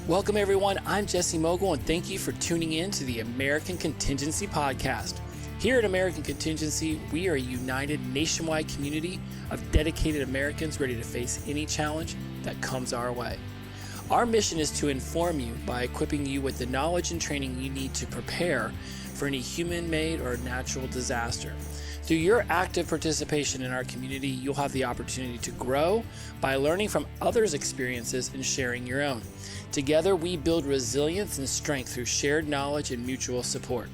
Welcome everyone, I'm Jesse Mogul and thank you for tuning in to the American Contingency Podcast. Here at American Contingency, we are a united nationwide community of dedicated Americans ready to face any challenge that comes our way. Our mission is to inform you by equipping you with the knowledge and training you need to prepare for any human-made or natural disaster. Through your active participation in our community, you'll have the opportunity to grow by learning from others' experiences and sharing your own. Together, we build resilience and strength through shared knowledge and mutual support.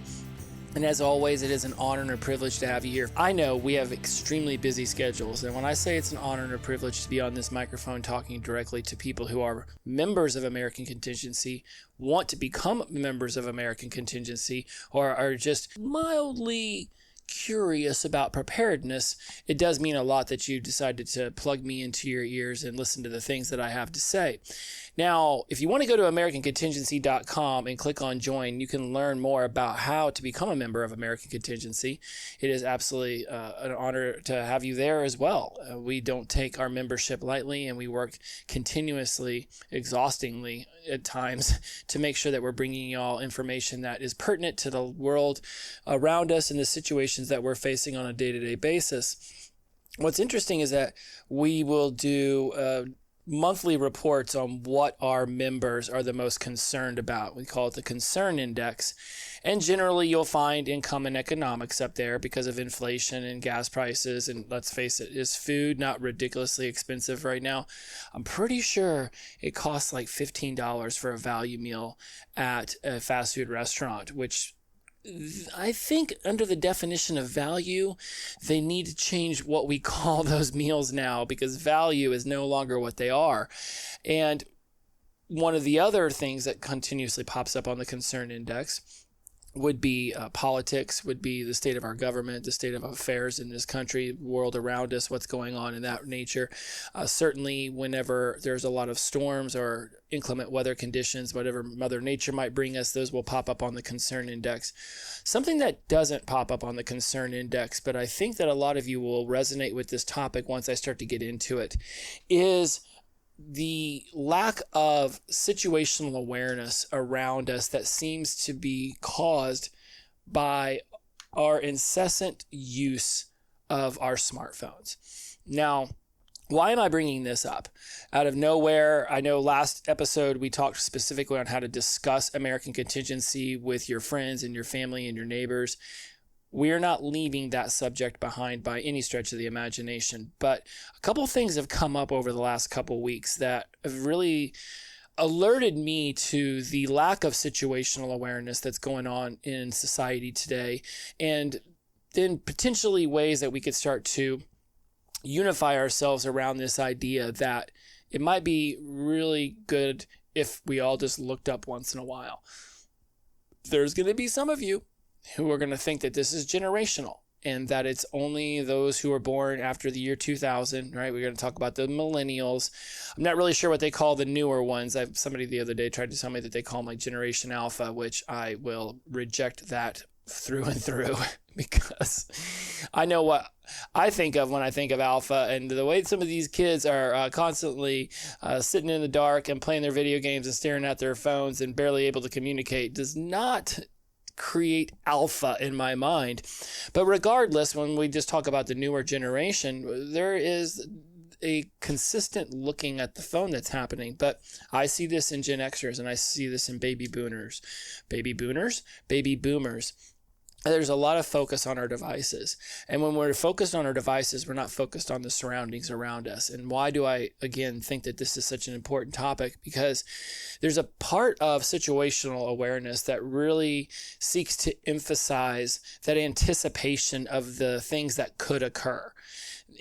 And as always, it is an honor and a privilege to have you here. I know we have extremely busy schedules, and when I say it's an honor and a privilege to be on this microphone talking directly to people who are members of American Contingency, want to become members of American Contingency, or are just mildly curious about preparedness, it does mean a lot that you decided to plug me into your ears and listen to the things that I have to say. Now, if you want to go to AmericanContingency.com and click on join, you can learn more about how to become a member of American Contingency. It is absolutely an honor to have you there as well. We don't take our membership lightly, and we work continuously, exhaustingly at times to make sure that we're bringing you all information that is pertinent to the world around us and the situations that we're facing on a day-to-day basis. What's interesting is that we will do monthly reports on what our members are the most concerned about. We call it the Concern Index. And generally, you'll find income and economics up there because of inflation and gas prices. And let's face it, is food not ridiculously expensive right now? I'm pretty sure it costs like $15 for a value meal at a fast food restaurant, which I think under the definition of value, they need to change what we call those meals now, because value is no longer what they are. And one of the other things that continuously pops up on the Concern Index would be politics, would be the state of our government, the state of affairs in this country, world around us, what's going on in that nature. Certainly whenever there's a lot of storms or inclement weather conditions, whatever Mother Nature might bring us, those will pop up on the Concern Index. Something that doesn't pop up on the Concern Index, but I think that a lot of you will resonate with this topic once I start to get into it, is the lack of situational awareness around us that seems to be caused by our incessant use of our smartphones. Now, why am I bringing this up? Out of nowhere, I know last episode we talked specifically on how to discuss American Contingency with your friends and your family and your neighbors. We are not leaving that subject behind by any stretch of the imagination, but a couple of things have come up over the last couple of weeks that have really alerted me to the lack of situational awareness that's going on in society today, and then potentially ways that we could start to unify ourselves around this idea that it might be really good if we all just looked up once in a while. There's going to be some of you who are going to think that this is generational and that it's only those who are born after the year 2000, right? We're going to talk about the millennials. I'm not really sure what they call the newer ones. Somebody the other day tried to tell me that they call them like Generation Alpha, which I will reject that through and through because I know what I think of when I think of alpha, and the way some of these kids are constantly sitting in the dark and playing their video games and staring at their phones and barely able to communicate does not create alpha in my mind. But regardless, when we just talk about the newer generation, there is a consistent looking at the phone that's happening. But I see this in Gen Xers and I see this in baby boomers. There's a lot of focus on our devices. And when we're focused on our devices, we're not focused on the surroundings around us. And why do I, again, think that this is such an important topic? Because there's a part of situational awareness that really seeks to emphasize that anticipation of the things that could occur.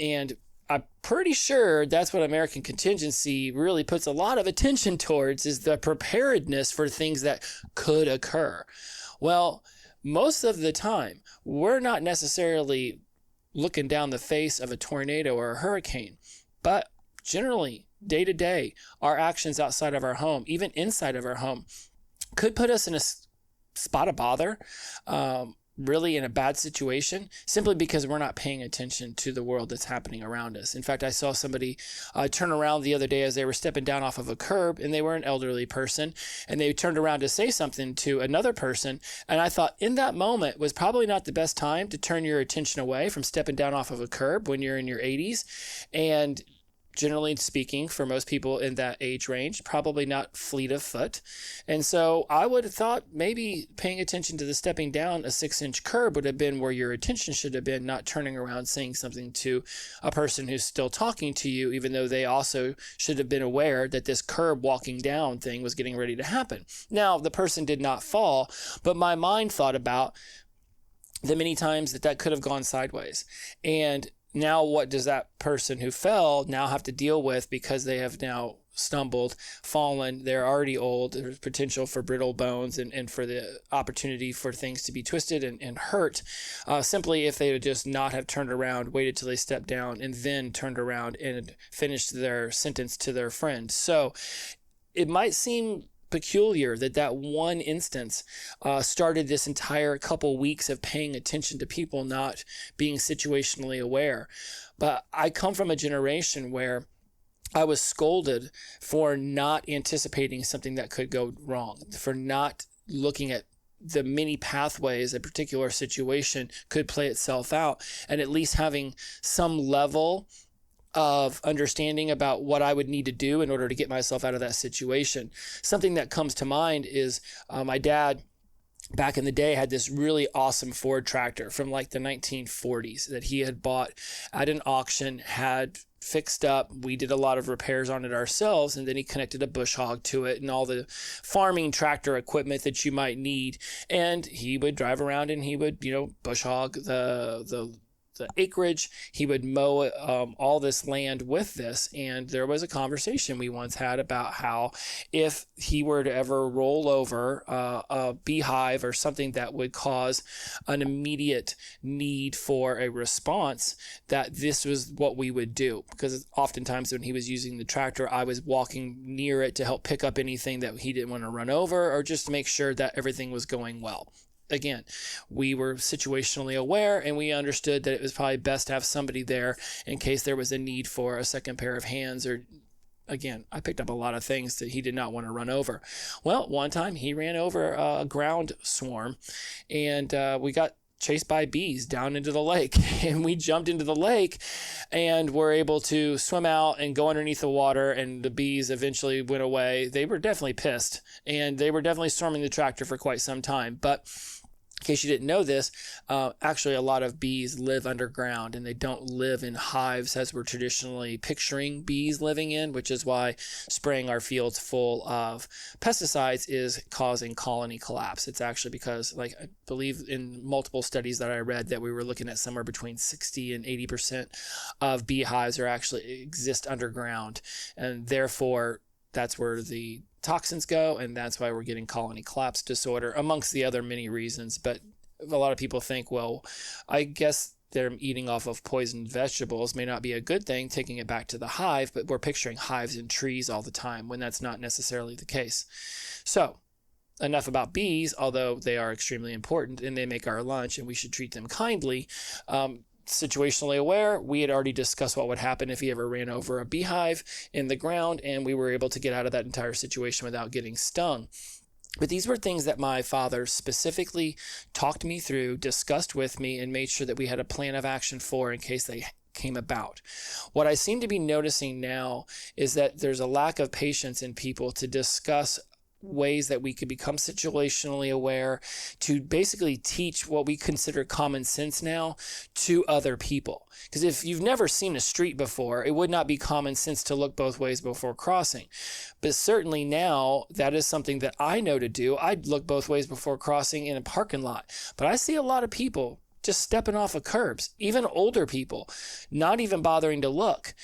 And I'm pretty sure that's what American Contingency really puts a lot of attention towards, is the preparedness for things that could occur. Well, most of the time, we're not necessarily looking down the face of a tornado or a hurricane, but generally, day to day, our actions outside of our home, even inside of our home, could put us in a spot of bother. really in a bad situation simply because we're not paying attention to the world that's happening around us. In fact, I saw somebody turn around the other day as they were stepping down off of a curb, and they were an elderly person, and they turned around to say something to another person. And I thought in that moment was probably not the best time to turn your attention away from stepping down off of a curb when you're in your 80s. And generally speaking, for most people in that age range, probably not fleet of foot. And so I would have thought maybe paying attention to the stepping down a 6-inch curb would have been where your attention should have been, not turning around saying something to a person who's still talking to you, even though they also should have been aware that this curb walking down thing was getting ready to happen. Now, the person did not fall, but my mind thought about the many times that could have gone sideways. And now what does that person who fell now have to deal with because they have now stumbled, fallen, they're already old, there's potential for brittle bones and for the opportunity for things to be twisted and hurt. Simply if they would just not have turned around, waited till they stepped down, and then turned around and finished their sentence to their friend. So it might seem peculiar that one instance started this entire couple weeks of paying attention to people not being situationally aware. But I come from a generation where I was scolded for not anticipating something that could go wrong, for not looking at the many pathways a particular situation could play itself out, and at least having some level of understanding about what I would need to do in order to get myself out of that situation. Something that comes to mind is my dad back in the day had this really awesome Ford tractor from like the 1940s that he had bought at an auction, had fixed up. We did a lot of repairs on it ourselves, and then he connected a bush hog to it and all the farming tractor equipment that you might need. And he would drive around and he would, bush hog the acreage. He would mow all this land with this. And there was a conversation we once had about how if he were to ever roll over a beehive or something that would cause an immediate need for a response, that this was what we would do. Because oftentimes when he was using the tractor, I was walking near it to help pick up anything that he didn't want to run over, or just to make sure that everything was going well. Again, we were situationally aware, and we understood that it was probably best to have somebody there in case there was a need for a second pair of hands. Or again, I picked up a lot of things that he did not want to run over. Well, one time he ran over a ground swarm, and we got chased by bees down into the lake, and we jumped into the lake and were able to swim out and go underneath the water, and the bees eventually went away. They were definitely pissed, and they were definitely storming the tractor for quite some time. But in case you didn't know this, actually a lot of bees live underground, and they don't live in hives as we're traditionally picturing bees living in, which is why spraying our fields full of pesticides is causing colony collapse. It's actually because, I believe in multiple studies that I read, that we were looking at somewhere between 60 and 80% of beehives actually exist underground, and therefore that's where the toxins go, and that's why we're getting colony collapse disorder, amongst the other many reasons. But a lot of people think, well, I guess they're eating off of poisoned vegetables may not be a good thing, taking it back to the hive, but we're picturing hives in trees all the time when that's not necessarily the case. So enough about bees, although they are extremely important and they make our lunch and we should treat them kindly. Situationally aware, we had already discussed what would happen if he ever ran over a beehive in the ground, and we were able to get out of that entire situation without getting stung. But these were things that my father specifically talked me through, discussed with me, and made sure that we had a plan of action for in case they came about. What I seem to be noticing now is that there's a lack of patience in people to discuss ways that we could become situationally aware, to basically teach what we consider common sense now to other people. Because if you've never seen a street before, it would not be common sense to look both ways before crossing. But certainly now, that is something that I know to do. I'd look both ways before crossing in a parking lot. But I see a lot of people just stepping off of curbs, even older people, not even bothering to look.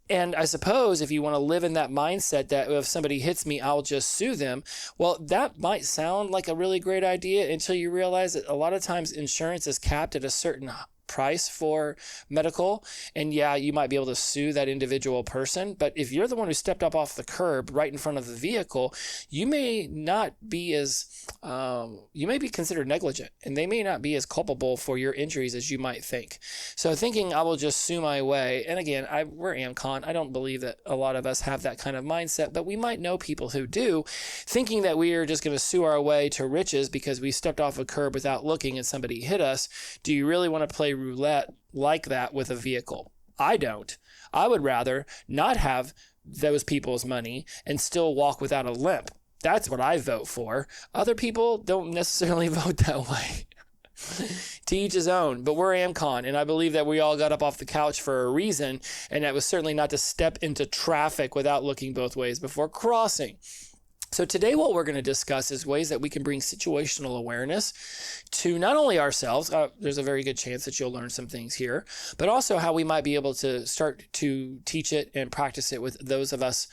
And I suppose if you want to live in that mindset that if somebody hits me, I'll just sue them, well, that might sound like a really great idea until you realize that a lot of times insurance is capped at a certain price for medical. And yeah, you might be able to sue that individual person. But if you're the one who stepped up off the curb right in front of the vehicle, you may not be you may be considered negligent, and they may not be as culpable for your injuries as you might think. So thinking I will just sue my way, and again, we're AmCon. I don't believe that a lot of us have that kind of mindset, but we might know people who do, thinking that we are just going to sue our way to riches because we stepped off a curb without looking and somebody hit us. Do you really want to play roulette like that with a vehicle? I don't. I would rather not have those people's money and still walk without a limp. That's what I vote for. Other people don't necessarily vote that way. To each his own, but we're AmCon, and I believe that we all got up off the couch for a reason, and that was certainly not to step into traffic without looking both ways before crossing. So today what we're going to discuss is ways that we can bring situational awareness to not only ourselves, there's a very good chance that you'll learn some things here, but also how we might be able to start to teach it and practice it with those of us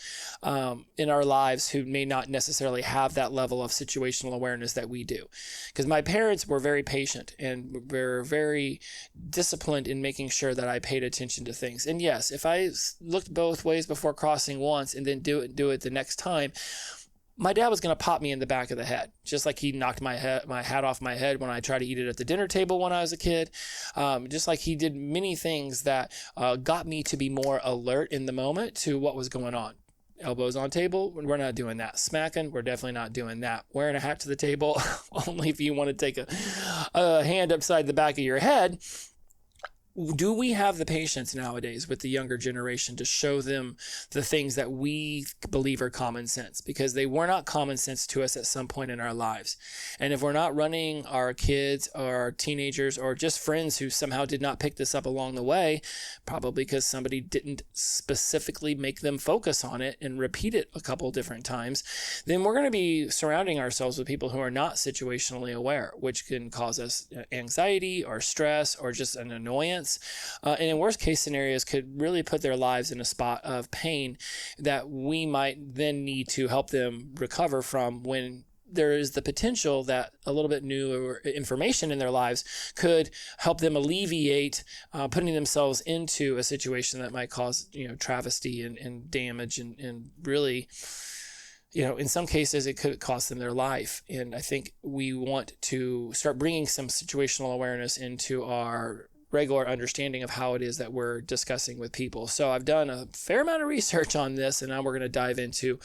in our lives who may not necessarily have that level of situational awareness that we do. Because my parents were very patient and were very disciplined in making sure that I paid attention to things. And yes, if I looked both ways before crossing once and then do it the next time, my dad was going to pop me in the back of the head, just like he knocked my hat off my head when I tried to eat it at the dinner table when I was a kid. Just like he did many things that got me to be more alert in the moment to what was going on. Elbows on table, we're not doing that. Smacking, we're definitely not doing that. Wearing a hat to the table, only if you want to take a hand upside the back of your head. Do we have the patience nowadays with the younger generation to show them the things that we believe are common sense? Because they were not common sense to us at some point in our lives. And if we're not running our kids or our teenagers or just friends who somehow did not pick this up along the way, probably because somebody didn't specifically make them focus on it and repeat it a couple different times, then we're going to be surrounding ourselves with people who are not situationally aware, which can cause us anxiety or stress or just an annoyance. And in worst case scenarios could really put their lives in a spot of pain that we might then need to help them recover from, when there is the potential that a little bit new information in their lives could help them alleviate putting themselves into a situation that might cause, travesty and damage and really, in some cases, it could cost them their life. And I think we want to start bringing some situational awareness into our regular understanding of how it is that we're discussing with people. So I've done a fair amount of research on this, and now we're going to dive into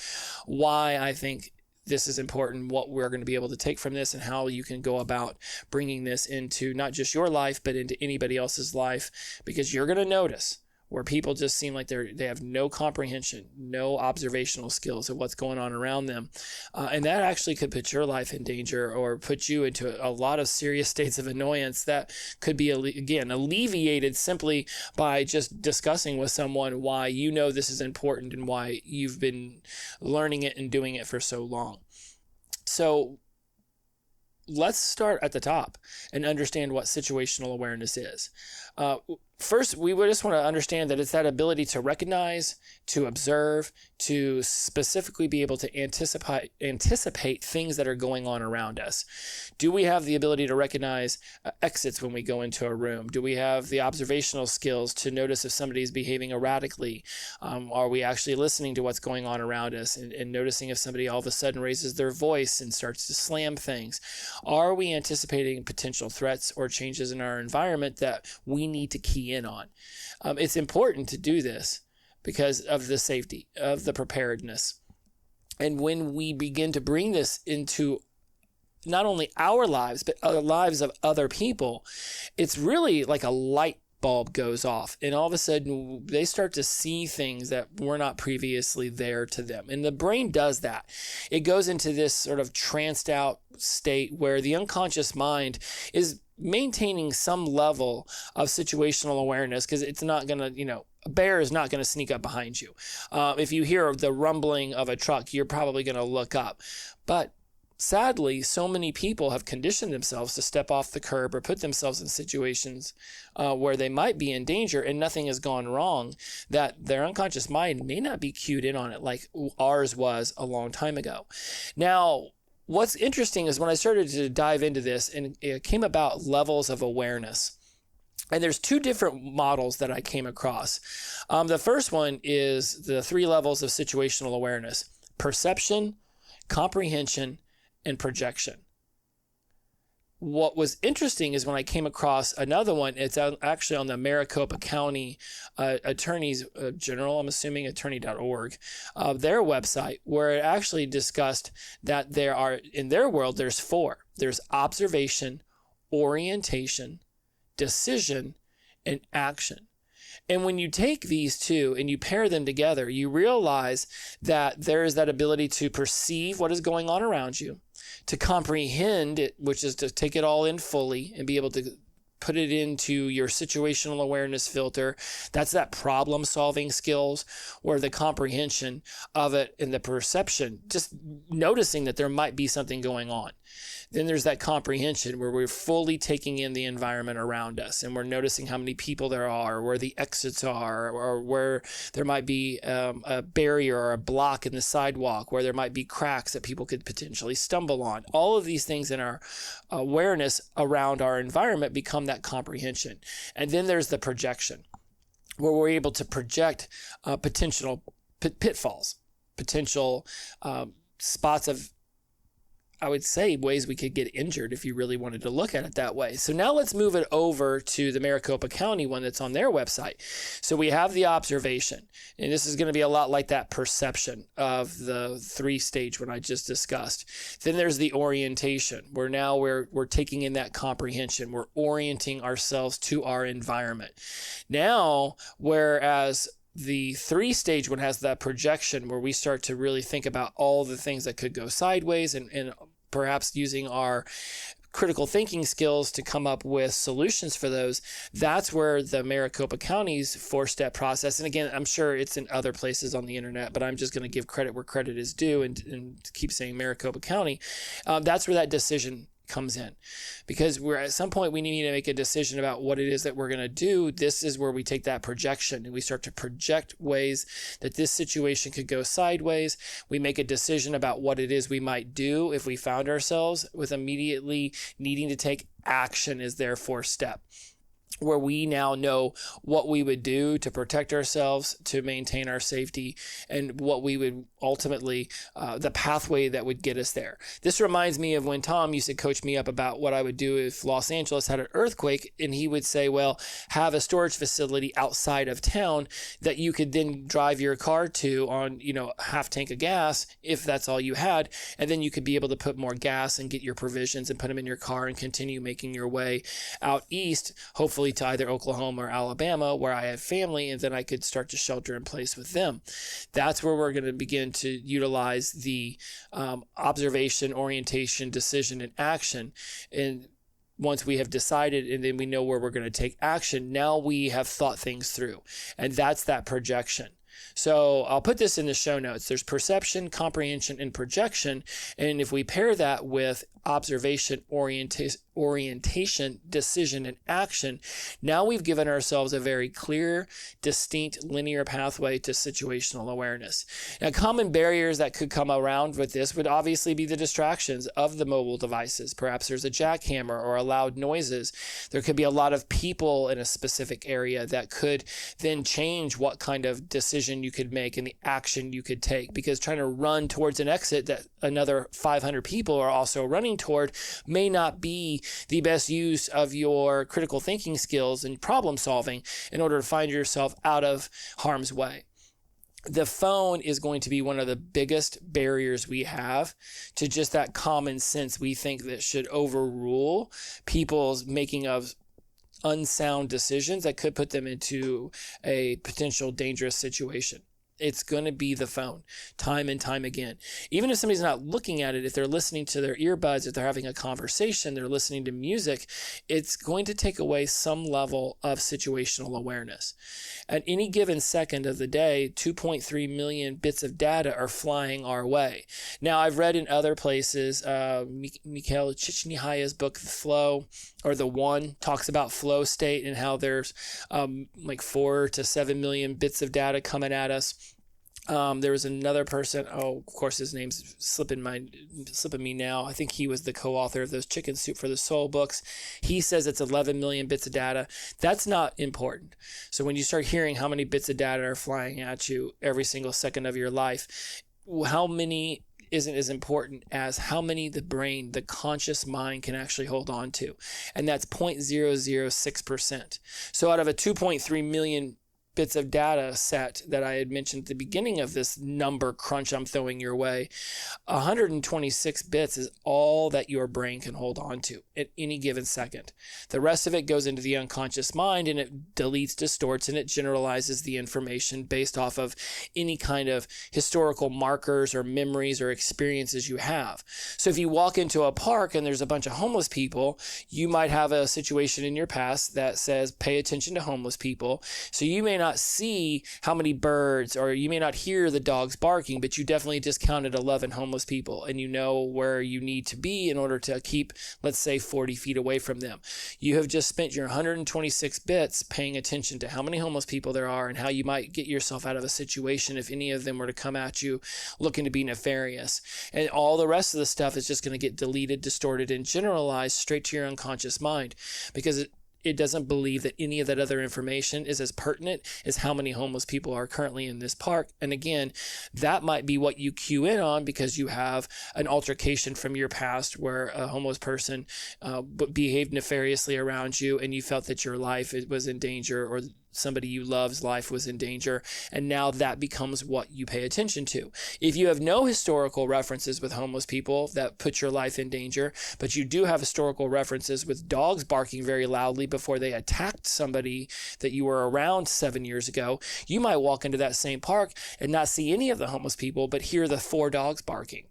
why I think this is important, what we're going to be able to take from this, and how you can go about bringing this into not just your life, but into anybody else's life, because you're going to notice where people just seem like they have no comprehension, no observational skills of what's going on around them. And that actually could put your life in danger or put you into a lot of serious states of annoyance that could be, again, alleviated simply by just discussing with someone why this is important and why you've been learning it and doing it for so long. So let's start at the top and understand what situational awareness is. First, we would just want to understand that it's that ability to recognize, to observe, to specifically be able to anticipate things that are going on around us. Do we have the ability to recognize exits when we go into a room? Do we have the observational skills to notice if somebody's behaving erratically? Are we actually listening to what's going on around us and noticing if somebody all of a sudden raises their voice and starts to slam things? Are we anticipating potential threats or changes in our environment that we need to key in on? It's important to do this because of the safety, of the preparedness. And when we begin to bring this into not only our lives, but the lives of other people, it's really like a light bulb goes off, and all of a sudden they start to see things that were not previously there to them. And the brain does that. It goes into this sort of tranced out state where the unconscious mind is maintaining some level of situational awareness, because it's not going to, a bear is not going to sneak up behind you. If you hear the rumbling of a truck, you're probably going to look up. But sadly, so many people have conditioned themselves to step off the curb or put themselves in situations where they might be in danger and nothing has gone wrong, that their unconscious mind may not be cued in on it like ours was a long time ago. Now, what's interesting is when I started to dive into this, and it came about levels of awareness. And there's two different models that I came across. The first one is the 3 levels of situational awareness: perception, comprehension, and projection. What was interesting is when I came across another one, it's actually on the Maricopa County Attorneys General, I'm assuming attorney.org, their website, where it actually discussed that there are, in their world, there's 4. There's observation, orientation, decision, and action. And when you take these two and you pair them together, you realize that there is that ability to perceive what is going on around you, to comprehend it, which is to take it all in fully and be able to put it into your situational awareness filter. That's that problem solving skills, or the comprehension of it and the perception, just noticing that there might be something going on. Then there's that comprehension where we're fully taking in the environment around us, and we're noticing how many people there are, where the exits are, or where there might be a barrier or a block in the sidewalk, where there might be cracks that people could potentially stumble on. All of these things in our awareness around our environment become that comprehension. And then there's the projection, where we're able to project potential pitfalls, potential spots of, I would say, ways we could get injured if you really wanted to look at it that way. So now let's move it over to the Maricopa County one that's on their website. So we have the observation, and this is going to be a lot like that perception of the 3-stage one I just discussed. Then there's the orientation, where now we're taking in that comprehension. We're orienting ourselves to our environment. Now, whereas the 3-stage one has that projection, where we start to really think about all the things that could go sideways, and perhaps using our critical thinking skills to come up with solutions for those. That's where the Maricopa County's 4-step process, and again, I'm sure it's in other places on the internet, but I'm just going to give credit where credit is due and keep saying Maricopa County. That's where that decision comes in, because we're at some point we need to make a decision about what it is that we're going to do. This is where we take that projection and we start to project ways that this situation could go sideways. We make a decision about what it is we might do if we found ourselves with immediately needing to take action as their 4th step, where we now know what we would do to protect ourselves, to maintain our safety, and what we would ultimately, the pathway that would get us there. This reminds me of when Tom used to coach me up about what I would do if Los Angeles had an earthquake, and he would say, well, have a storage facility outside of town that you could then drive your car to on, half tank of gas, if that's all you had, and then you could be able to put more gas and get your provisions and put them in your car and continue making your way out east, hopefully to either Oklahoma or Alabama, where I have family, and then I could start to shelter in place with them. That's where we're going to begin to utilize the observation, orientation, decision, and action. And once we have decided and then we know where we're going to take action, now we have thought things through. And that's that projection. So I'll put this in the show notes. There's perception, comprehension, and projection. And if we pair that with observation, orientation, decision, and action, now we've given ourselves a very clear, distinct, linear pathway to situational awareness. Now, common barriers that could come around with this would obviously be the distractions of the mobile devices. Perhaps there's a jackhammer or loud noises. There could be a lot of people in a specific area that could then change what kind of decision you could make and the action you could take, because trying to run towards an exit that another 500 people are also running toward may not be the best use of your critical thinking skills and problem solving in order to find yourself out of harm's way. The phone is going to be one of the biggest barriers we have to just that common sense we think that should overrule people's making of unsound decisions that could put them into a potential dangerous situation. It's going to be the phone time and time again. Even if somebody's not looking at it, if they're listening to their earbuds, if they're having a conversation, they're listening to music, it's going to take away some level of situational awareness. At any given second of the day, 2.3 million bits of data are flying our way. Now, I've read in other places, Mikhail Csikszentmihalyi's book, The Flow, or The One, talks about flow state and how there's like 4 to 7 million bits of data coming at us. There was another person. Oh, of course, his name's slipping me now. I think he was the co-author of those Chicken Soup for the Soul books. He says it's 11 million bits of data. That's not important. So when you start hearing how many bits of data are flying at you every single second of your life, how many isn't as important as how many the brain, the conscious mind, can actually hold on to. And that's 0.006%. So out of a 2.3 million bits of data set that I had mentioned at the beginning of this number crunch I'm throwing your way, 126 bits is all that your brain can hold on to at any given second. The rest of it goes into the unconscious mind, and it deletes, distorts, and it generalizes the information based off of any kind of historical markers or memories or experiences you have. So if you walk into a park and there's a bunch of homeless people, you might have a situation in your past that says pay attention to homeless people. So you may not see how many birds, or you may not hear the dogs barking, but you definitely just counted 11 homeless people, and you know where you need to be in order to keep, let's say, 40 feet away from them. You have just spent your 126 bits paying attention to how many homeless people there are and how you might get yourself out of a situation if any of them were to come at you looking to be nefarious. And all the rest of the stuff is just going to get deleted, distorted, and generalized straight to your unconscious mind, because it doesn't believe that any of that other information is as pertinent as how many homeless people are currently in this park. And again, that might be what you cue in on because you have an altercation from your past where a homeless person behaved nefariously around you, and you felt that your life was in danger, or somebody you love's life was in danger, and now that becomes what you pay attention to. If you have no historical references with homeless people that put your life in danger, but you do have historical references with dogs barking very loudly before they attacked somebody that you were around 7 years ago, you might walk into that same park and not see any of the homeless people, but hear the 4 dogs barking.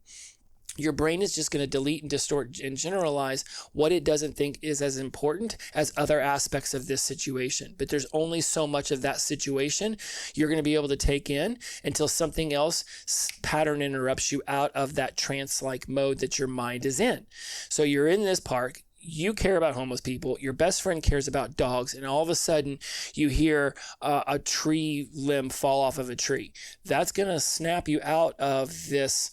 Your brain is just going to delete and distort and generalize what it doesn't think is as important as other aspects of this situation. But there's only so much of that situation you're going to be able to take in until something else pattern interrupts you out of that trance-like mode that your mind is in. So you're in this park. You care about homeless people, your best friend cares about dogs, and all of a sudden you hear a tree limb fall off of a tree. That's going to snap you out of this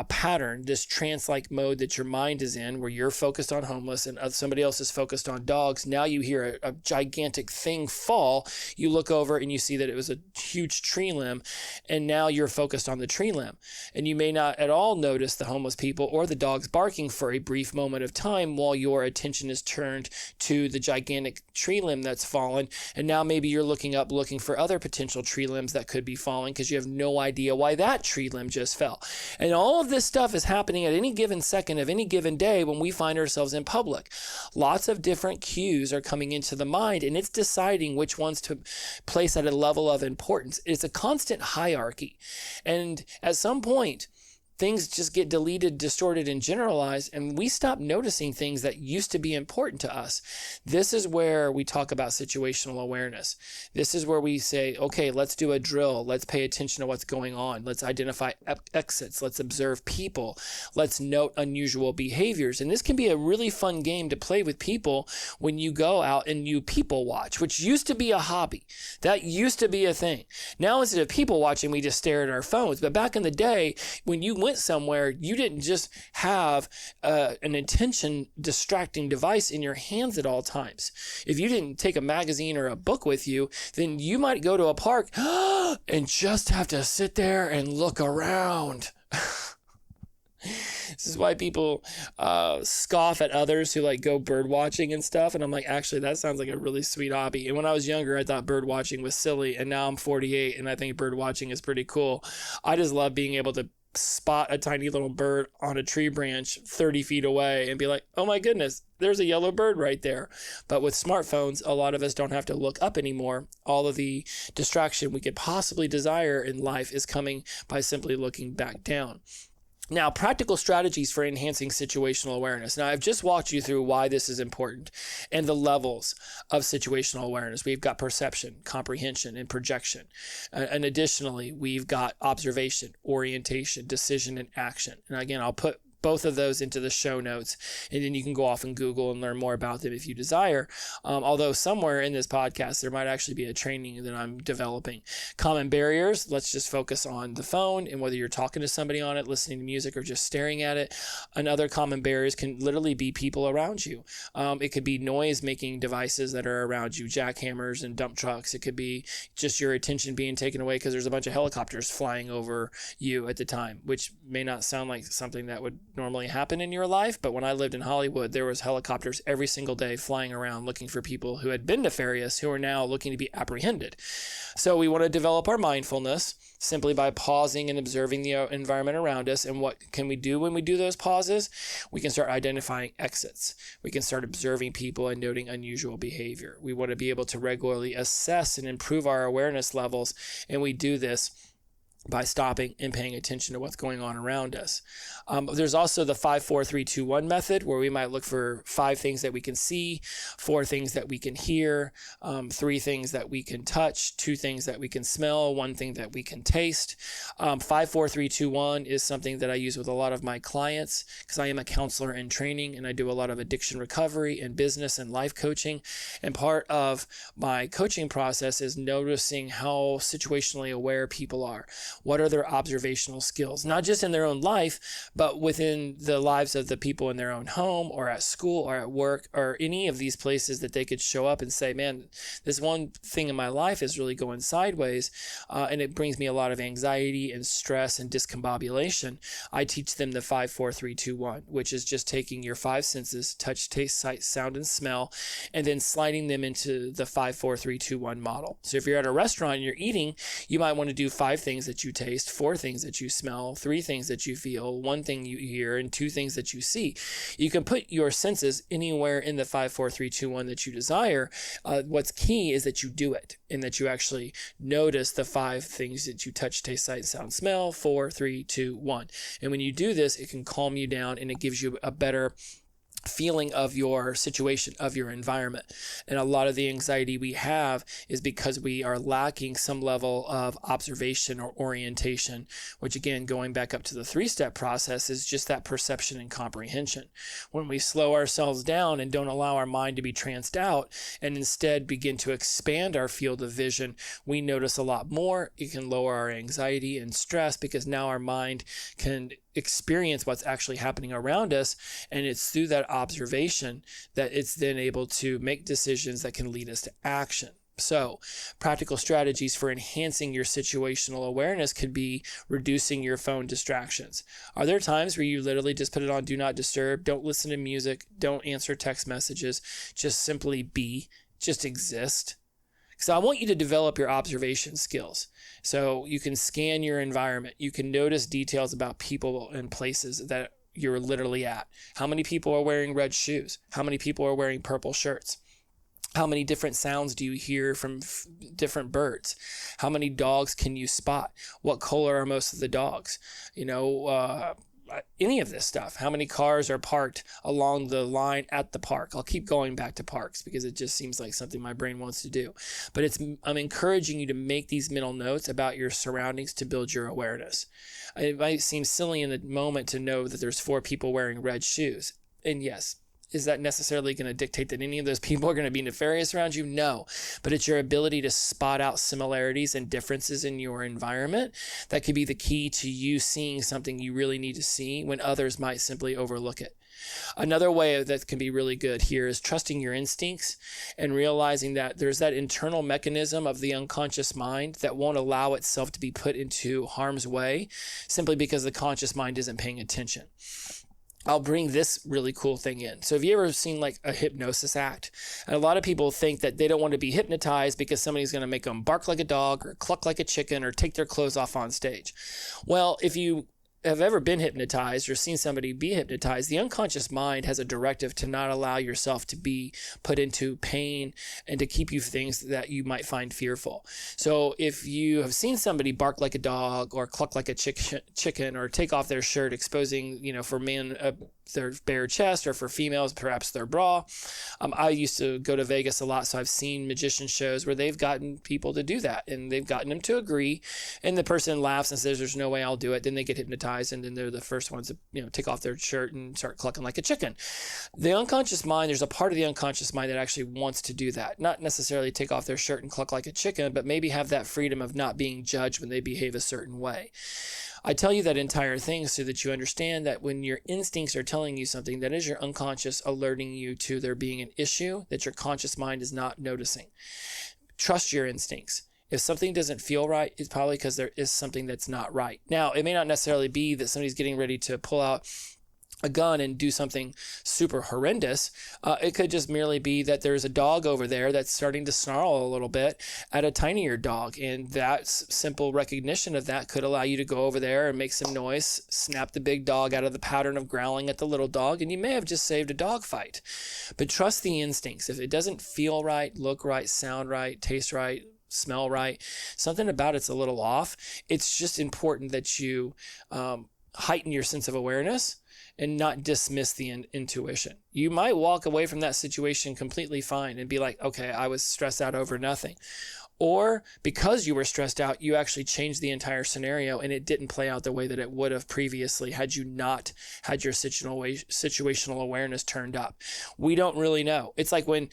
pattern, this trance-like mode that your mind is in, where you're focused on homeless and somebody else is focused on dogs. Now you hear a gigantic thing fall. You look over and you see that it was a huge tree limb, and now you're focused on the tree limb. And you may not at all notice the homeless people or the dogs barking for a brief moment of time while your attention is turned to the gigantic tree limb that's fallen. And now maybe you're looking for other potential tree limbs that could be falling because you have no idea why that tree limb just fell. And all of this stuff is happening at any given second of any given day when we find ourselves in public. Lots of different cues are coming into the mind, and it's deciding which ones to place at a level of importance. It's a constant hierarchy. And at some point, things just get deleted, distorted, and generalized, and we stop noticing things that used to be important to us. This is where we talk about situational awareness. This is where we say, okay, let's do a drill. Let's pay attention to what's going on. Let's identify exits. Let's observe people. Let's note unusual behaviors. And this can be a really fun game to play with people when you go out and you people watch, which used to be a hobby. That used to be a thing. Now, instead of people watching, we just stare at our phones. But back in the day, when you went somewhere, you didn't just have an attention distracting device in your hands at all times. If you didn't take a magazine or a book with you, then you might go to a park and just have to sit there and look around. This is why people scoff at others who like go bird watching and stuff. And I'm like, actually, that sounds like a really sweet hobby. And when I was younger, I thought bird watching was silly. And now I'm 48 and I think bird watching is pretty cool. I just love being able to spot a tiny little bird on a tree branch 30 feet away and be like, oh my goodness, there's a yellow bird right there. But with smartphones, a lot of us don't have to look up anymore. All of the distraction we could possibly desire in life is coming by simply looking back down. Now, practical strategies for enhancing situational awareness. Now, I've just walked you through why this is important and the levels of situational awareness. We've got perception, comprehension, and projection. And additionally, we've got observation, orientation, decision, and action. And again, I'll put both of those into the show notes, and then you can go off and Google and learn more about them if you desire. Although somewhere in this podcast, there might actually be a training that I'm developing. Common barriers, let's just focus on the phone and whether you're talking to somebody on it, listening to music, or just staring at it. Another common barriers can literally be people around you. It could be noise-making devices that are around you, jackhammers and dump trucks. It could be just your attention being taken away because there's a bunch of helicopters flying over you at the time, which may not sound like something that would normally happen in your life, but when I lived in Hollywood, there was helicopters every single day flying around looking for people who had been nefarious who are now looking to be apprehended. So we want to develop our mindfulness simply by pausing and observing the environment around us. And what can we do when we do those pauses? We can start identifying exits. We can start observing people and noting unusual behavior. We want to be able to regularly assess and improve our awareness levels, and we do this by stopping and paying attention to what's going on around us. There's also the 5, 4, 3, 2, 1 method, where we might look for 5 things that we can see, 4 things that we can hear, 3 things that we can touch, 2 things that we can smell, 1 thing that we can taste. 5, 4, 3, 2, 1 is something that I use with a lot of my clients because I am a counselor in training and I do a lot of addiction recovery and business and life coaching. And part of my coaching process is noticing how situationally aware people are. What are their observational skills, not just in their own life, but within the lives of the people in their own home or at school or at work or any of these places that they could show up and say, man, this one thing in my life is really going sideways, and it brings me a lot of anxiety and stress and discombobulation. I teach them the 5, 4, 3, 2, 1, which is just taking your 5 senses, touch, taste, sight, sound, and smell, and then sliding them into the 5, 4, 3, 2, 1 model. So if you're at a restaurant and you're eating, you might want to do 5 things that you taste, 4 things that you smell, 3 things that you feel, 1 thing you hear, and 2 things that you see. You can put your senses anywhere in the 5, 4, 3, 2, 1 that you desire. What's key is that you do it and that you actually notice the 5 things that you touch, taste, sight, sound, smell, 4, 3, 2, 1. And when you do this, it can calm you down and it gives you a better feeling of your situation, of your environment. And a lot of the anxiety we have is because we are lacking some level of observation or orientation, which again, going back up to the 3-step process, is just that perception and comprehension. When we slow ourselves down and don't allow our mind to be tranced out and instead begin to expand our field of vision, we notice a lot more. It can lower our anxiety and stress because now our mind can experience what's actually happening around us, and it's through that observation that it's then able to make decisions that can lead us to action. So, practical strategies for enhancing your situational awareness could be reducing your phone distractions. Are there times where you literally just put it on Do Not Disturb, don't listen to music, don't answer text messages, just simply be, just exist? So I want you to develop your observation skills. So you can scan your environment. You can notice details about people and places that you're literally at. How many people are wearing red shoes? How many people are wearing purple shirts? How many different sounds do you hear from different birds? How many dogs can you spot? What color are most of the dogs? Any of this stuff. How many cars are parked along the line at the park? I'll keep going back to parks because it just seems like something my brain wants to do. But I'm encouraging you to make these mental notes about your surroundings to build your awareness. It might seem silly in the moment to know that there's 4 people wearing red shoes. And yes, is that necessarily going to dictate that any of those people are going to be nefarious around you? No, but it's your ability to spot out similarities and differences in your environment that could be the key to you seeing something you really need to see when others might simply overlook it. Another way that can be really good here is trusting your instincts and realizing that there's that internal mechanism of the unconscious mind that won't allow itself to be put into harm's way simply because the conscious mind isn't paying attention. I'll bring this really cool thing in. So have you ever seen like a hypnosis act? And a lot of people think that they don't want to be hypnotized because somebody's going to make them bark like a dog or cluck like a chicken or take their clothes off on stage. Well, if you have ever been hypnotized or seen somebody be hypnotized, the unconscious mind has a directive to not allow yourself to be put into pain and to keep you things that you might find fearful. So if you have seen somebody bark like a dog or cluck like a chicken or take off their shirt, exposing, for men, their bare chest, or for females, perhaps their bra. I used to go to Vegas a lot, so I've seen magician shows where they've gotten people to do that, and they've gotten them to agree, and the person laughs and says, there's no way I'll do it. Then they get hypnotized, and then they're the first ones to take off their shirt and start clucking like a chicken. The unconscious mind, there's a part of the unconscious mind that actually wants to do that. Not necessarily take off their shirt and cluck like a chicken, but maybe have that freedom of not being judged when they behave a certain way. I tell you that entire thing so that you understand that when your instincts are telling you something, that is your unconscious alerting you to there being an issue that your conscious mind is not noticing. Trust your instincts. If something doesn't feel right, it's probably because there is something that's not right. Now, it may not necessarily be that somebody's getting ready to pull out a gun and do something super horrendous. It could just merely be that there's a dog over there that's starting to snarl a little bit at a tinier dog. And that simple recognition of that could allow you to go over there and make some noise, snap the big dog out of the pattern of growling at the little dog, and you may have just saved a dog fight. But trust the instincts. If it doesn't feel right, look right, sound right, taste right, smell right, something about it's a little off, it's just important that you heighten your sense of awareness and not dismiss the intuition. You might walk away from that situation completely fine and be like, okay, I was stressed out over nothing. Or because you were stressed out, you actually changed the entire scenario and it didn't play out the way that it would have previously had you not had your situational awareness turned up. We don't really know. It's like when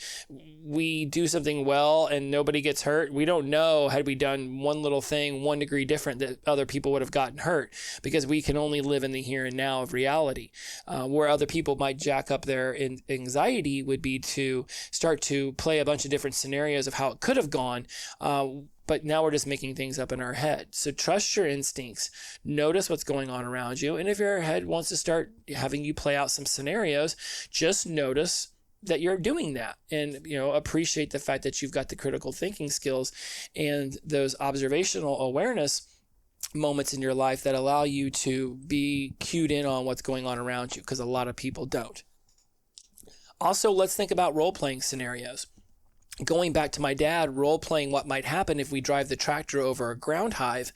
we do something well and nobody gets hurt. We don't know, had we done one little thing 1 degree different, that other people would have gotten hurt, because we can only live in the here and now of reality. Where other people might jack up their anxiety would be to start to play a bunch of different scenarios of how it could have gone. But now we're just making things up in our head. So trust your instincts. Notice what's going on around you. And if your head wants to start having you play out some scenarios, just notice that you're doing that, and appreciate the fact that you've got the critical thinking skills and those observational awareness moments in your life that allow you to be cued in on what's going on around you, because a lot of people don't. Also, let's think about role-playing scenarios. Going back to my dad role-playing what might happen if we drive the tractor over a ground hive,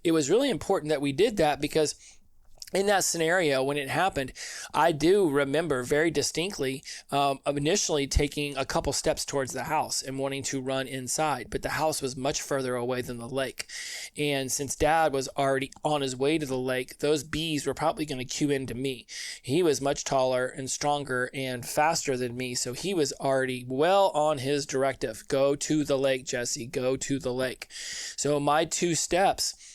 it was really important that we did that, because in that scenario, when it happened, I do remember very distinctly initially taking a couple steps towards the house and wanting to run inside, but the house was much further away than the lake. And since Dad was already on his way to the lake, those bees were probably going to cue into me. He was much taller and stronger and faster than me, so he was already well on his directive. Go to the lake, Jesse, go to the lake. So my 2 steps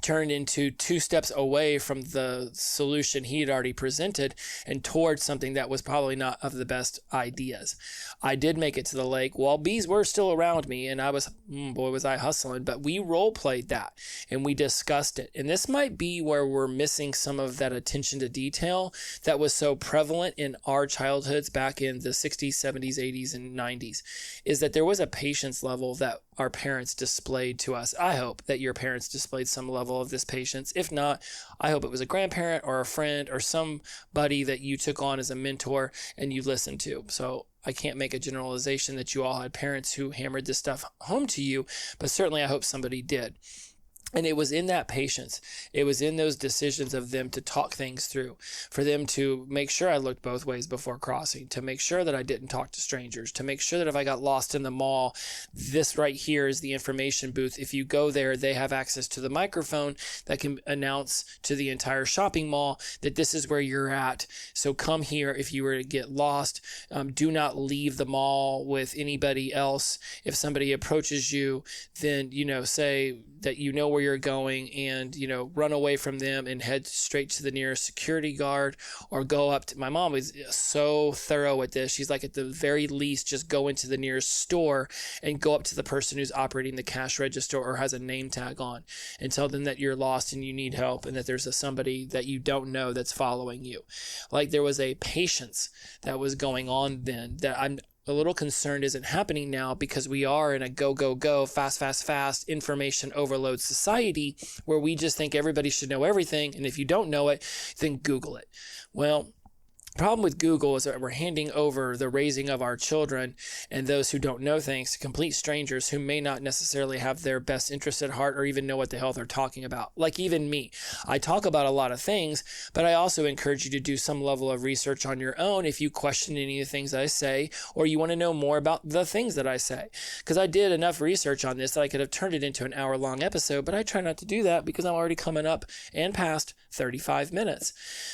turned into 2 steps away from the solution he had already presented and towards something that was probably not of the best ideas. I did make it to the lake while bees were still around me, and I was, boy, was I hustling, but we role played that and we discussed it. And this might be where we're missing some of that attention to detail that was so prevalent in our childhoods back in the 60s, 70s, 80s, and 90s, is that there was a patience level that our parents displayed to us. I hope that your parents displayed some level of this patience. If not, I hope it was a grandparent or a friend or somebody that you took on as a mentor and you listened to. So I can't make a generalization that you all had parents who hammered this stuff home to you, but certainly I hope somebody did. And it was in that patience, it was in those decisions of them to talk things through, for them to make sure I looked both ways before crossing, to make sure that I didn't talk to strangers, to make sure that if I got lost in the mall, this right here is the information booth. If you go there, they have access to the microphone that can announce to the entire shopping mall that this is where you're at. So come here if you were to get lost. Do not leave the mall with anybody else. If somebody approaches you, then, say that where you're going and, run away from them and head straight to the nearest security guard, or go up to, my mom was so thorough at this. She's like, at the very least, just go into the nearest store and go up to the person who's operating the cash register or has a name tag on and tell them that you're lost and you need help and that there's somebody that you don't know that's following you. Like, there was a patience that was going on then that I'm a little concerned isn't happening now, because we are in a go, fast information overload society where we just think everybody should know everything. And if you don't know it, then Google it. Well, problem with Google is that we're handing over the raising of our children and those who don't know things to complete strangers who may not necessarily have their best interest at heart or even know what the hell they're talking about. Like even me, I talk about a lot of things, but I also encourage you to do some level of research on your own if you question any of the things I say, or you want to know more about the things that I say. Because I did enough research on this that I could have turned it into an hour-long episode, but I try not to do that because I'm already coming up and past 35 minutes.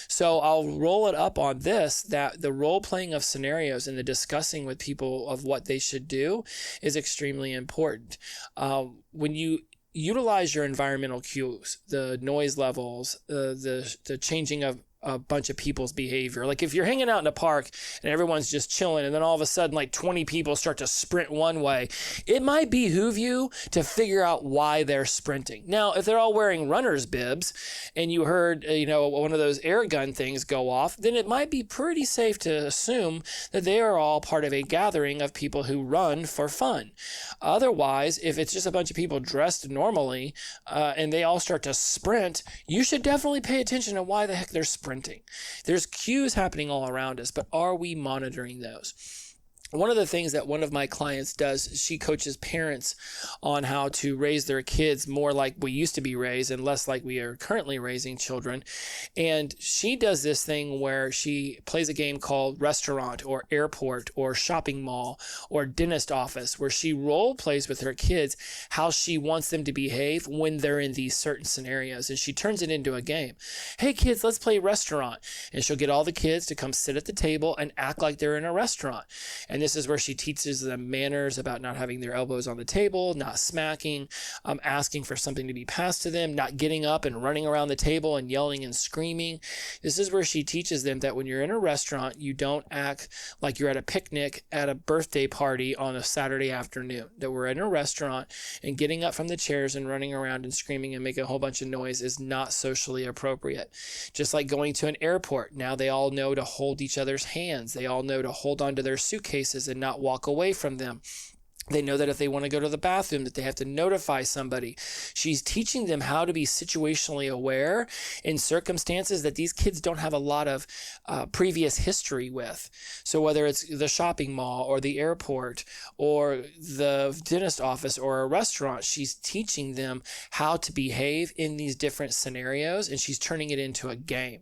So I'll roll it up on this, that the role-playing of scenarios and the discussing with people of what they should do is extremely important. When you utilize your environmental cues, the noise levels, the changing of a bunch of people's behavior. Like if you're hanging out in a park and everyone's just chilling and then all of a sudden like 20 people start to sprint one way, it might behoove you to figure out why they're sprinting. Now, if they're all wearing runner's bibs and you heard, one of those air gun things go off, then it might be pretty safe to assume that they are all part of a gathering of people who run for fun. Otherwise, if it's just a bunch of people dressed normally and they all start to sprint, you should definitely pay attention to why the heck they're sprinting. There's cues happening all around us, but are we monitoring those? One of the things that one of my clients does, she coaches parents on how to raise their kids more like we used to be raised and less like we are currently raising children. And she does this thing where she plays a game called restaurant or airport or shopping mall or dentist office, where she role plays with her kids how she wants them to behave when they're in these certain scenarios. And she turns it into a game. Hey kids, let's play restaurant. And she'll get all the kids to come sit at the table and act like they're in a restaurant. And this is where she teaches them manners about not having their elbows on the table, not smacking, asking for something to be passed to them, not getting up and running around the table and yelling and screaming. This is where she teaches them that when you're in a restaurant, you don't act like you're at a picnic at a birthday party on a Saturday afternoon. That we're in a restaurant and getting up from the chairs and running around and screaming and making a whole bunch of noise is not socially appropriate. Just like going to an airport. Now they all know to hold each other's hands. They all know to hold onto their suitcases and not walk away from them. They know that if they want to go to the bathroom, that they have to notify somebody. She's teaching them how to be situationally aware in circumstances that these kids don't have a lot of previous history with. So whether it's the shopping mall or the airport or the dentist office or a restaurant, she's teaching them how to behave in these different scenarios, and she's turning it into a game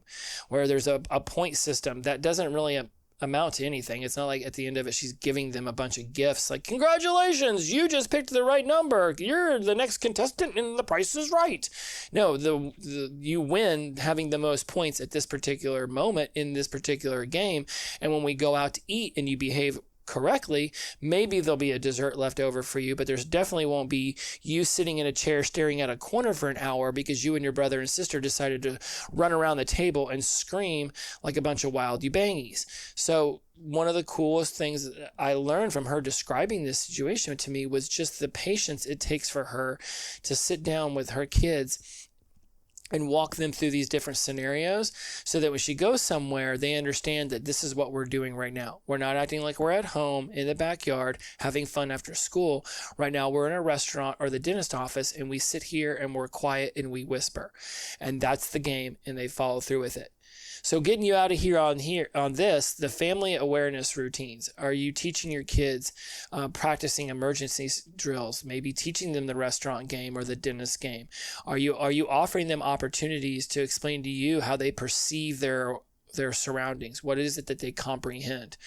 where there's a point system that doesn't really amount to anything. It's not like at the end of it she's giving them a bunch of gifts like, congratulations, you just picked the right number, you're the next contestant and the price is right. No, you win having the most points at this particular moment in this particular game. And when we go out to eat and you behave correctly, maybe there'll be a dessert left over for you, but there's definitely won't be you sitting in a chair staring at a corner for an hour because you and your brother and sister decided to run around the table and scream like a bunch of wild you-bangies. So one of the coolest things that I learned from her describing this situation to me was just the patience it takes for her to sit down with her kids and walk them through these different scenarios so that when she goes somewhere, they understand that this is what we're doing right now. We're not acting like we're at home in the backyard having fun after school. Right now, we're in a restaurant or the dentist office and we sit here and we're quiet and we whisper. And that's the game, and they follow through with it. So getting you out of here on this, the family awareness routines. Are you teaching your kids practicing emergency drills? Maybe teaching them the restaurant game or the dentist game. Are you offering them opportunities to explain to you how they perceive their surroundings? What is it that they comprehend?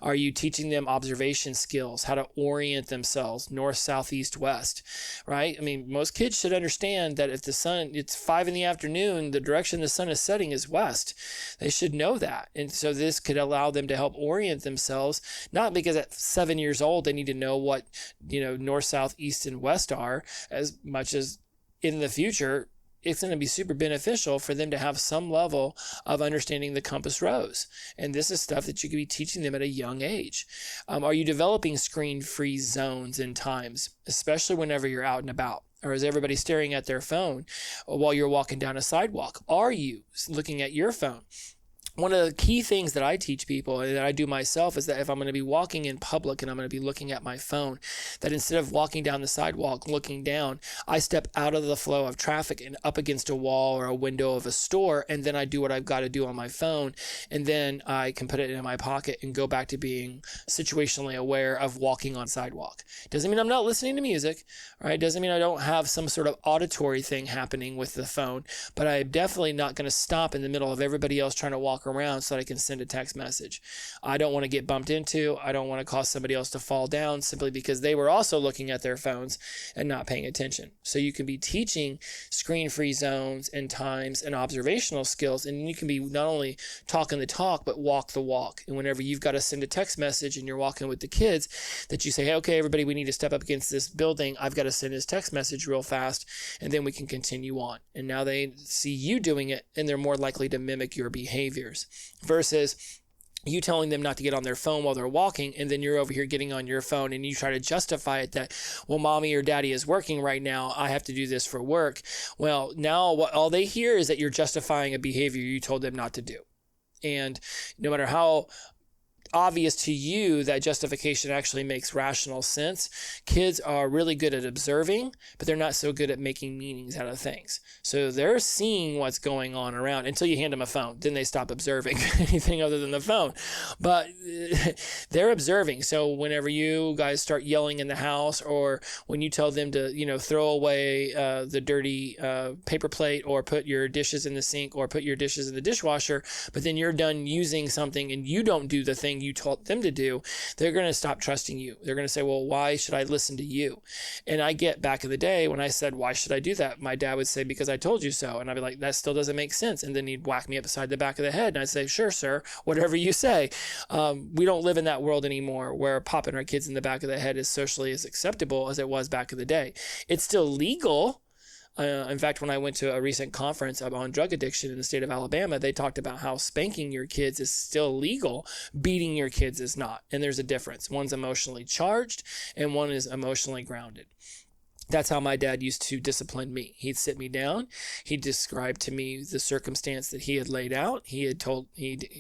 Are you teaching them observation skills, how to orient themselves, north, south, east, west, right? I mean, most kids should understand that if it's 5 p.m, the direction the sun is setting is west. They should know that. And so this could allow them to help orient themselves, not because at 7 years old, they need to know what, north, south, east, and west are, as much as in the future, it's going to be super beneficial for them to have some level of understanding the compass rose. And this is stuff that you could be teaching them at a young age. Are you developing screen-free zones and times, especially whenever you're out and about? Or is everybody staring at their phone while you're walking down a sidewalk? Are you looking at your phone? one of the key things that I teach people and that I do myself is that if I'm going to be walking in public and I'm going to be looking at my phone, that instead of walking down the sidewalk looking down, I step out of the flow of traffic and up against a wall or a window of a store, and then I do what I've got to do on my phone, and then I can put it in my pocket and go back to being situationally aware of walking on sidewalk. Doesn't mean I'm not listening to music, right? Doesn't mean I don't have some sort of auditory thing happening with the phone, but I'm definitely not going to stop in the middle of everybody else trying to walk around so that I can send a text message. I don't want to get bumped into. I don't want to cause somebody else to fall down simply because they were also looking at their phones and not paying attention. So you can be teaching screen-free zones and times and observational skills, and you can be not only talking the talk, but walk the walk. And whenever you've got to send a text message and you're walking with the kids, that you say, hey, okay, everybody, we need to step up against this building. I've got to send this text message real fast, and then we can continue on. And now they see you doing it, and they're more likely to mimic your behaviors versus you telling them not to get on their phone while they're walking, and then you're over here getting on your phone and you try to justify it that, well, mommy or daddy is working right now. I have to do this for work. Well, now all they hear is that you're justifying a behavior you told them not to do. And no matter how obvious to you that justification actually makes rational sense, kids are really good at observing, but they're not so good at making meanings out of things. So they're seeing what's going on around until you hand them a phone. Then they stop observing anything other than the phone. But they're observing. So whenever you guys start yelling in the house, or when you tell them to, throw away the dirty paper plate, or put your dishes in the sink, or put your dishes in the dishwasher, but then you're done using something and you don't do the thing you told them to do, they're going to stop trusting you. They're going to say, well, why should I listen to you? And I get back in the day when I said, why should I do that? My dad would say, because I told you so. And I'd be like, that still doesn't make sense. And then he'd whack me upside the back of the head. And I'd say, sure, sir, whatever you say. We don't live in that world anymore where popping our kids in the back of the head is socially as acceptable as it was back in the day. It's still legal. In fact, when I went to a recent conference on drug addiction in the state of Alabama, they talked about how spanking your kids is still legal, beating your kids is not. And there's a difference. One's emotionally charged and one is emotionally grounded. That's how my dad used to discipline me. He'd sit me down. He'd describe to me the circumstance that he had laid out. He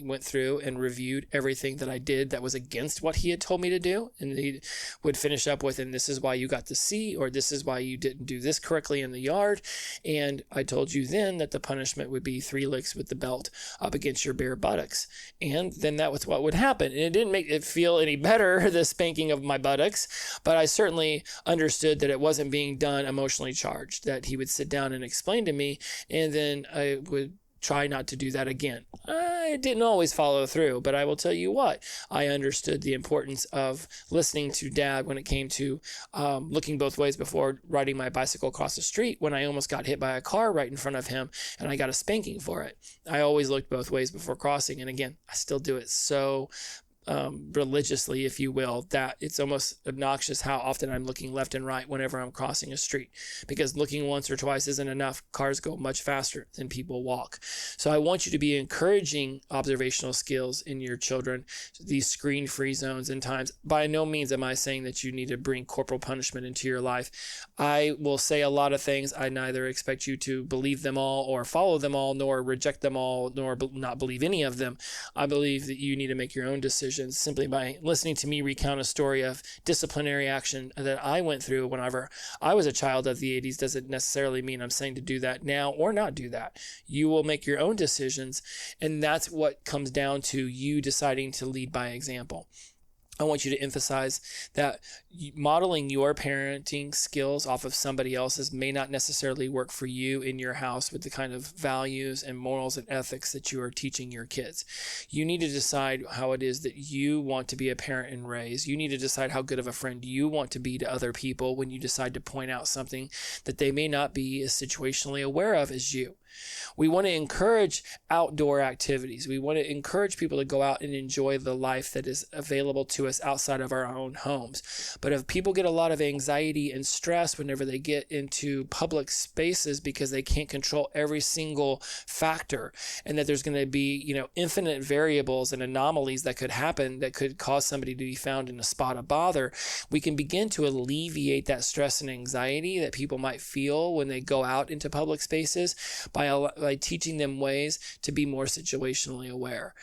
went through and reviewed everything that I did that was against what he had told me to do. And he would finish up with, and this is why you got the C, or this is why you didn't do this correctly in the yard. And I told you then that the punishment would be 3 licks with the belt up against your bare buttocks. And then that was what would happen. And it didn't make it feel any better, the spanking of my buttocks, but I certainly understood that it wasn't being done emotionally charged, that he would sit down and explain to me, and then I would try not to do that again. I didn't always follow through, but I will tell you what, I understood the importance of listening to Dad when it came to looking both ways before riding my bicycle across the street when I almost got hit by a car right in front of him and I got a spanking for it. I always looked both ways before crossing, and again, I still do it so religiously, if you will, that it's almost obnoxious how often I'm looking left and right whenever I'm crossing a street, because looking once or twice isn't enough. Cars go much faster than people walk. So I want you to be encouraging observational skills in your children, these screen-free zones and times. By no means am I saying that you need to bring corporal punishment into your life. I will say a lot of things. I neither expect you to believe them all or follow them all, nor reject them all, nor not believe any of them. I believe that you need to make your own decisions simply by listening to me recount a story of disciplinary action that I went through whenever I was a child of the 80s. Doesn't necessarily mean I'm saying to do that now or not do that. You will make your own decisions, and that's what comes down to you deciding to lead by example. I want you to emphasize that modeling your parenting skills off of somebody else's may not necessarily work for you in your house with the kind of values and morals and ethics that you are teaching your kids. You need to decide how it is that you want to be a parent and raise. You need to decide how good of a friend you want to be to other people when you decide to point out something that they may not be as situationally aware of as you. We want to encourage outdoor activities. We want to encourage people to go out and enjoy the life that is available to us outside of our own homes. But if people get a lot of anxiety and stress whenever they get into public spaces because they can't control every single factor, and that there's going to be, infinite variables and anomalies that could happen that could cause somebody to be found in a spot of bother, we can begin to alleviate that stress and anxiety that people might feel when they go out into public spaces by by teaching them ways to be more situationally aware.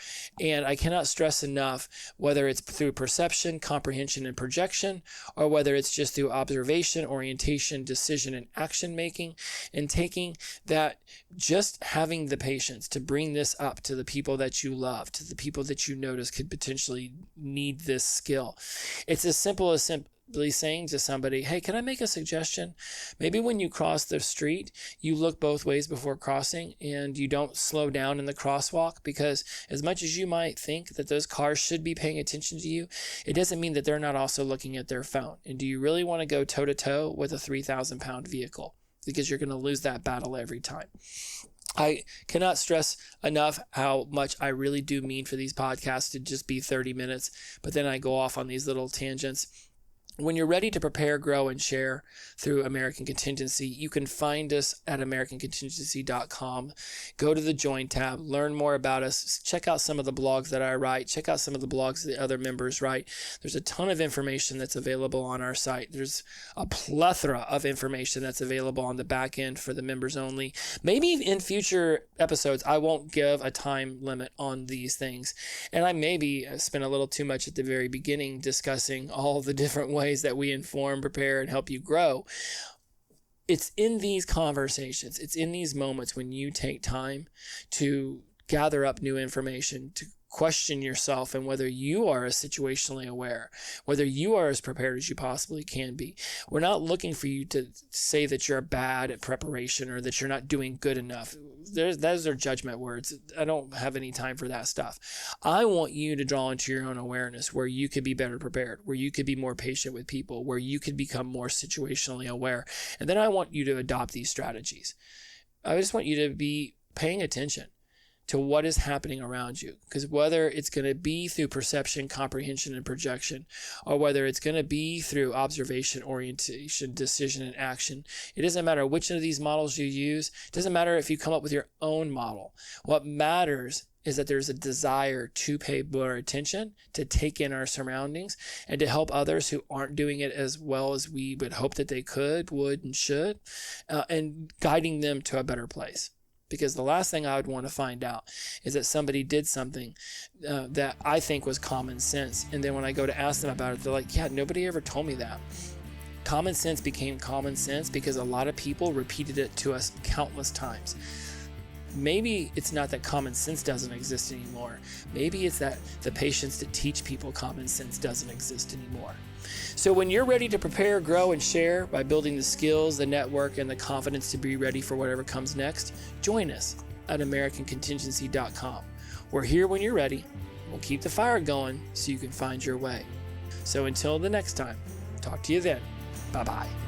And I cannot stress enough, whether it's through perception, comprehension, and projection, or whether it's just through observation, orientation, decision, and action making, and taking that, just having the patience to bring this up to the people that you love, to the people that you notice could potentially need this skill. It's as simple as simply saying to somebody, hey, can I make a suggestion? Maybe when you cross the street, you look both ways before crossing and you don't slow down in the crosswalk, because as much as you might think that those cars should be paying attention to you, it doesn't mean that they're not also looking at their phone. And do you really want to go toe to toe with a 3,000-pound vehicle? Because you're going to lose that battle every time. I cannot stress enough how much I really do mean for these podcasts to just be 30 minutes, but then I go off on these little tangents. When you're ready to prepare, grow, and share through American Contingency, you can find us at americancontingency.com. Go to the Join tab, learn more about us, check out some of the blogs that I write, check out some of the blogs the other members write. There's a ton of information that's available on our site. There's a plethora of information that's available on the back end for the members only. Maybe in future episodes, I won't give a time limit on these things. And I maybe spent a little too much at the very beginning discussing all the different ways that we inform, prepare, and help you grow. It's in these conversations, it's in these moments when you take time to gather up new information, to question yourself and whether you are as situationally aware, whether you are as prepared as you possibly can be. We're not looking for you to say that you're bad at preparation or that you're not doing good enough. Those are judgment words. I don't have any time for that stuff. I want you to draw into your own awareness where you could be better prepared, where you could be more patient with people, where you could become more situationally aware. And then I want you to adopt these strategies. I just want you to be paying attention to what is happening around you. Because whether it's going to be through perception, comprehension, and projection, or whether it's going to be through observation, orientation, decision, and action, it doesn't matter which of these models you use. It doesn't matter if you come up with your own model. What matters is that there's a desire to pay more attention, to take in our surroundings, and to help others who aren't doing it as well as we would hope that they could, would, and should, and guiding them to a better place. Because the last thing I would want to find out is that somebody did something that I think was common sense. And then when I go to ask them about it, they're like, yeah, nobody ever told me that. Common sense became common sense because a lot of people repeated it to us countless times. Maybe it's not that common sense doesn't exist anymore. Maybe it's that the patience to teach people common sense doesn't exist anymore. So when you're ready to prepare, grow, and share by building the skills, the network, and the confidence to be ready for whatever comes next, join us at americancontingency.com. We're here when you're ready. We'll keep the fire going so you can find your way. So until the next time, talk to you then. Bye-bye.